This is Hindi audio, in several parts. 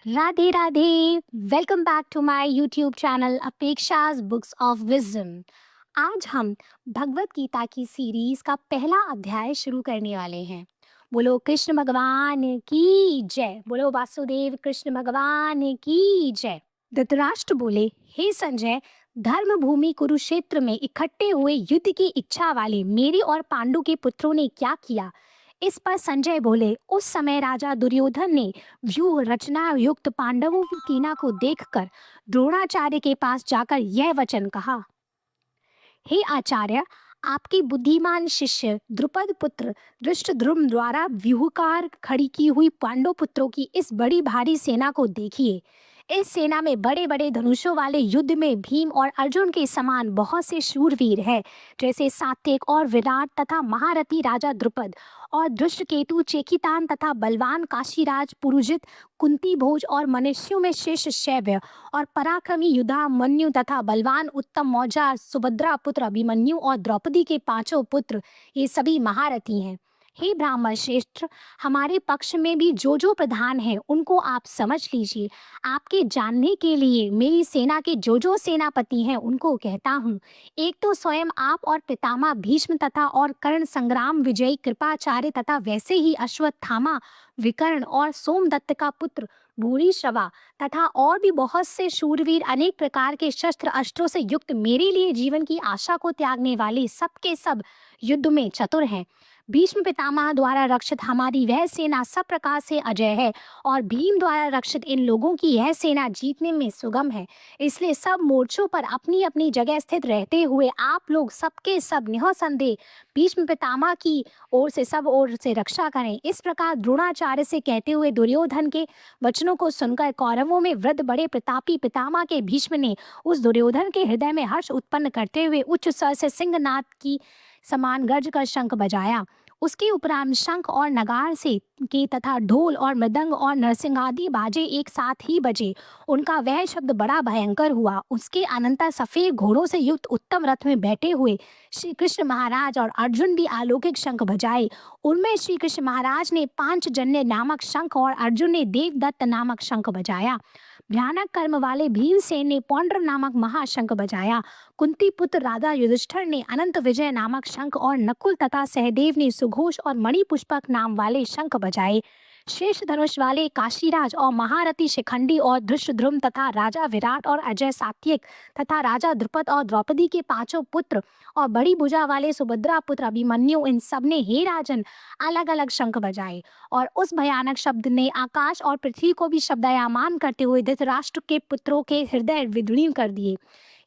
Radhe Radhe. Welcome back to my YouTube channel Apeksha's books of wisdom. आज हम भगवत गीता की सीरीज का पहला अध्याय शुरू करने वाले हैं। बोलो कृष्ण भगवान की जय, बोलो वासुदेव कृष्ण भगवान की जय। धृतराष्ट्र बोले, हे संजय, धर्म भूमि कुरुक्षेत्र में इकट्ठे हुए युद्ध की इच्छा वाले मेरे और पांडु के पुत्रों ने क्या किया। इस पर संजय बोले, उस समय राजा दुर्योधन ने व्यूह रचना युक्त पांडवों की सेना को देखकर द्रोणाचार्य के पास जाकर यह वचन कहा, हे आचार्य, आपके बुद्धिमान शिष्य द्रुपद पुत्र धृष्टद्युम्न द्वारा व्यूहकार खड़ी की हुई पांडव पुत्रों की इस बड़ी भारी सेना को देखिए। इस सेना में बड़े बड़े धनुषों वाले युद्ध में भीम और अर्जुन के समान बहुत से शूरवीर हैं, जैसे सात्विक और विराट तथा महारथी राजा द्रुपद और धृष्टकेतु चेकितान तथा बलवान काशीराज पुरुजित, कुंती भोज और मनुष्यों में शेष शैव्य और पराक्रमी युधा मन्यु तथा बलवान उत्तम मौजा सुभद्रा पुत्र अभिमन्यु और द्रौपदी के पांचों पुत्र, ये सभी महारथी हैं। हे ब्राह्मण श्रेष्ठ, हमारे पक्ष में भी जो प्रधान हैं उनको आप समझ लीजिए। आपके जानने के लिए मेरी सेना के जो सेनापति हैं उनको कहता हूँ। एक तो स्वयं आप और पितामह भीष्म तथा और कर्ण संग्राम विजयी कृपाचार्य तथा वैसे ही अश्वत्थामा विकर्ण और सोमदत्त का पुत्र भूरिश्रवा तथा और भी बहुत से शूरवीर अनेक प्रकार के शस्त्र अस्त्रों से युक्त मेरे लिए जीवन की आशा को त्यागने वाले सबके सब युद्ध में चतुर हैं। भीष्म पितामह द्वारा रक्षित हमारी वह सेना सब प्रकार से अजय है और भीम द्वारा रक्षित इन लोगों की यह सेना जीतने में सुगम है। इसलिए सब मोर्चों पर अपनी अपनी जगह स्थित रहते हुए आप लोग सबके सब निःसंदेह भीष्म पितामह की ओर से सब ओर से रक्षा करें। इस प्रकार द्रोणाचार्य से कहते हुए दुर्योधन के वचनों को सुनकर कौरवों में वृद्ध बड़े प्रतापी पितामह के भीष्म ने उस दुर्योधन के हृदय में हर्ष उत्पन्न करते हुए उच्च स्वर से सिंहनाद की समान गर्ज कर शंख बजाया। उसके उपरांत शंख और नगार से के तथा ढोल और मृदंग और नरसिंहादि बाजे एक साथ ही बजे। उनका वह शब्द बड़ा भयंकर हुआ। उसके अनंतर सफेद घोड़ों से युक्त उत्तम रथ में बैठे हुए श्री कृष्ण महाराज और अर्जुन भी अलौकिक शंख बजाए। उनमें श्री कृष्ण महाराज ने पांचजन्य नामक शंख और अर्जुन ने देवदत्त नामक शंख बजाया। भयानक कर्म वाले भीमसेन ने पौंड्र नामक महाशंख बजाया। कुंती पुत्र राजा युधिष्ठिर ने अनंत विजय नामक शंख और नकुल तथा सहदेव ने सुघोष और मणिपुष्पक नाम वाले शंख बजाए। शेष धनुष वाले काशीराज और महारथी शिखंडी और धृष्टद्युम्न तथा राजा विराट और अजय सात्यक तथा राजा द्रुपद और द्रौपदी के पांचों पुत्र और बड़ी भुजा वाले सुभद्रा पुत्र अभिमन्यु, इन सब ने हे राजन अलग अलग शंख बजाए। और उस भयानक शब्द ने आकाश और पृथ्वी को भी शब्दयामान करते हुए धृतराष्ट्र के पुत्रों के हृदय विदीर्ण कर दिए।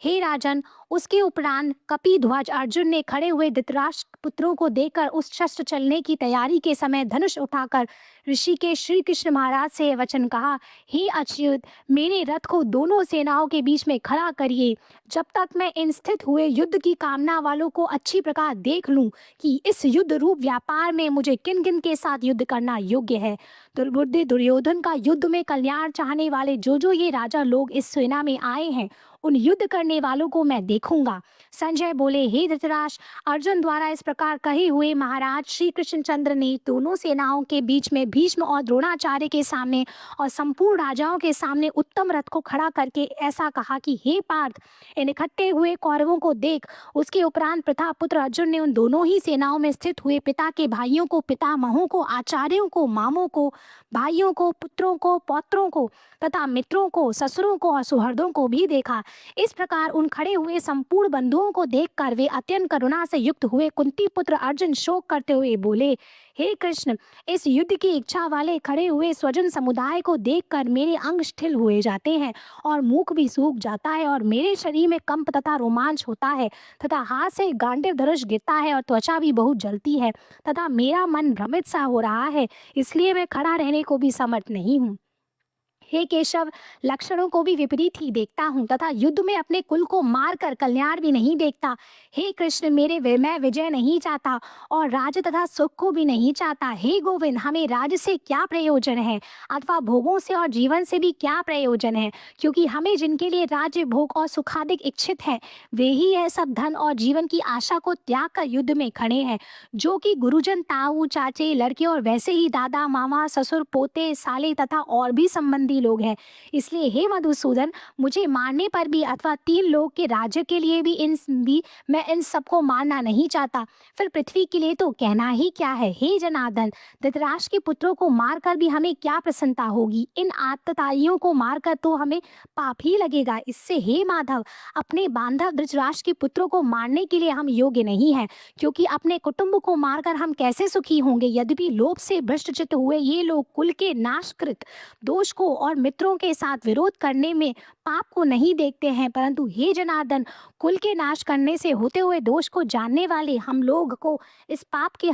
हे राजन, उसके उपरांत कपिध्वज अर्जुन ने खड़े हुए धृतराष्ट्र पुत्रों को देखकर उस शस्त्र चलने की तैयारी के समय धनुष उठाकर ऋषि के श्री कृष्ण महाराज से यह वचन कहा, हे अच्युत, मेरे रथ को दोनों सेनाओं के बीच में खड़ा करिए, जब तक मैं इन स्थित हुए युद्ध की कामना वालों को अच्छी प्रकार देख लूं कि इस युद्ध रूप व्यापार में मुझे किन किन के साथ युद्ध करना योग्य है। दुर्बुद्धि दुर्योधन का युद्ध में कल्याण चाहने वाले जो ये राजा लोग इस सेना में आए हैं, उन युद्ध करने वालों को मैं देखूंगा। संजय बोले, हे धृतराष्ट्र, अर्जुन द्वारा इस प्रकार कहे हुए महाराज श्री कृष्णचंद्र ने दोनों सेनाओं के बीच में भीष्म और द्रोणाचार्य के सामने और संपूर्ण राजाओं के सामने उत्तम रथ को खड़ा करके ऐसा कहा कि हे पार्थ, इन इकट्ठे हुए कौरवों को देख। उसके उपरांत प्रतापुत्र अर्जुन ने उन दोनों ही सेनाओं में स्थित हुए पिता के भाइयों को, पितामहों को, आचार्यों को, मामों को, भाइयों को, पुत्रों को, पौत्रों को तथा मित्रों को, ससुरों को और सुहृदों को भी देखा। इस प्रकार उन खड़े हुए संपूर्ण बंधुओं को देखकर वे अत्यंत करुणा से युक्त हुए। कुंती पुत्र अर्जुन शोक करते हुए बोले, हे कृष्ण, इस युद्ध की इच्छा वाले खड़े हुए स्वजन समुदाय को देखकर मेरे अंग शिथिल हुए जाते हैं और मुख भी सूख जाता है और मेरे शरीर में कंप तथा रोमांच होता है तथा हाथ से गांडीव धनुष गिरता है और त्वचा भी बहुत जलती है तथा मेरा मन भ्रमित सा हो रहा है, इसलिए मैं खड़ा रहने को भी समर्थ नहीं हूँ। हे केशव, लक्षणों को भी विपरीत ही देखता हूँ तथा युद्ध में अपने कुल को मार कर कल्याण भी नहीं देखता। हे कृष्ण, मैं विजय नहीं चाहता और राज्य तथा सुख को भी नहीं चाहता। हे गोविंद, हमें राज्य से क्या प्रयोजन है अथवा भोगों से और जीवन से भी क्या प्रयोजन है, क्योंकि हमें जिनके लिए राज्य भोग और सुखादिक इच्छित है वे ही यह सब धन और जीवन की आशा को त्याग कर युद्ध में खड़े हैं, जो कि गुरुजन, ताऊ, चाचे, लड़के और वैसे ही दादा, मामा, ससुर, पोते, साले तथा और भी संबंधी लोग हैं। इसलिए हे मधुसूदन, मुझे मारने पर भी अथवा 3 लोग के राज्य के लिए भी मैं इन सबको मारना नहीं चाहता। फिर पृथ्वी के लिए तो कहना ही क्या है। हे जनार्दन, धृतराष्ट्र के पुत्रों को मारकर भी हमें क्या प्रसन्नता होगी? इन आतताइयों को मारकर तो हमें पाप ही लगेगा। इससे हे माधव, अपने बांधव धृतराष्ट्र के पुत्रों को मारने के लिए हम योग्य नहीं हैं, क्योंकि अपने कुटुंब को मारकर हम कैसे सुखी होंगे? यद्यपि लोभ से भ्रष्टचित्त हुए ये लोग कुल के नाशकृत दोष को और मित्रों के साथ विरोध करने में पाप को नहीं देखते हैं, परंतु हे जनार्दन, कुल के नाश करने से होते हुए दोष को जानने वाले हम लोग को इस पाप के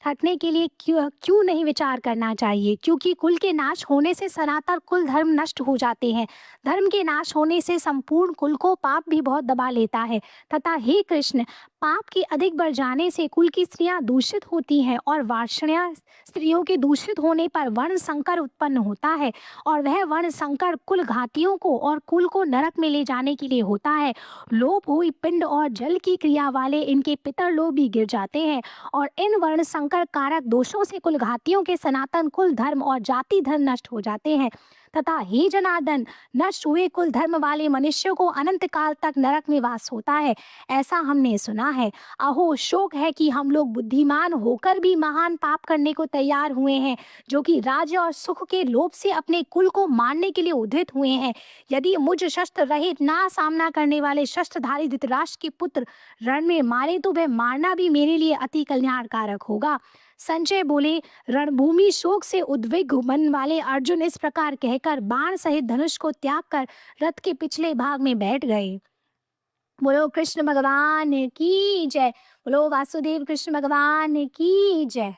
हटने के लिए क्यों क्यों नहीं विचार करना चाहिए? क्योंकि कुल के नाश होने से सनातन कुल धर्म नष्ट हो जाते हैं। धर्म के नाश होने से संपूर्ण कुल को पाप भी बहुत दबा लेता है। तथा हे कृष्ण, पाप के अधिक बढ़ जाने से कुल की स्त्रियां दूषित होती हैं, और वार्ष्णेय स्त्रियों के दूषित होने पर वर्ण संकर उत्पन्न होता है, और वह वर्ण संकर कुल घातियों को और कुल को नरक में ले जाने के लिए होता है। लोप हुई पिंड और जल की क्रिया वाले इनके पितर लोग भी गिर जाते हैं, और इन वर्ण संकर कारक दोषों से कुल घातियों के सनातन कुल धर्म और जाति धर्म नष्ट हो जाते हैं। तथा हे जनार्दन, नष्ट हुए कुल धर्म वाले मनुष्यों को अनंत काल तक नरक में वास होता है, ऐसा हमने सुना है। अहो, शोक है कि हम लोग बुद्धिमान होकर भी महान पाप करने को तैयार हुए हैं, जो कि राज्य और सुख के लोभ से अपने कुल को मारने के लिए उद्धत हुए हैं। यदि मुझ शस्त्र रहित ना सामना करने वाले शस्त्रधारी धृतराष्ट्र के पुत्र रण में मारे, तो वह मारना भी मेरे लिए अति कल्याणकारक होगा। संजय बोले, रणभूमि शोक से उद्विग्न मन वाले अर्जुन इस प्रकार कहकर बाण सहित धनुष को त्याग कर रथ के पिछले भाग में बैठ गए। बोलो कृष्ण भगवान की जय। बोलो वासुदेव कृष्ण भगवान की जय।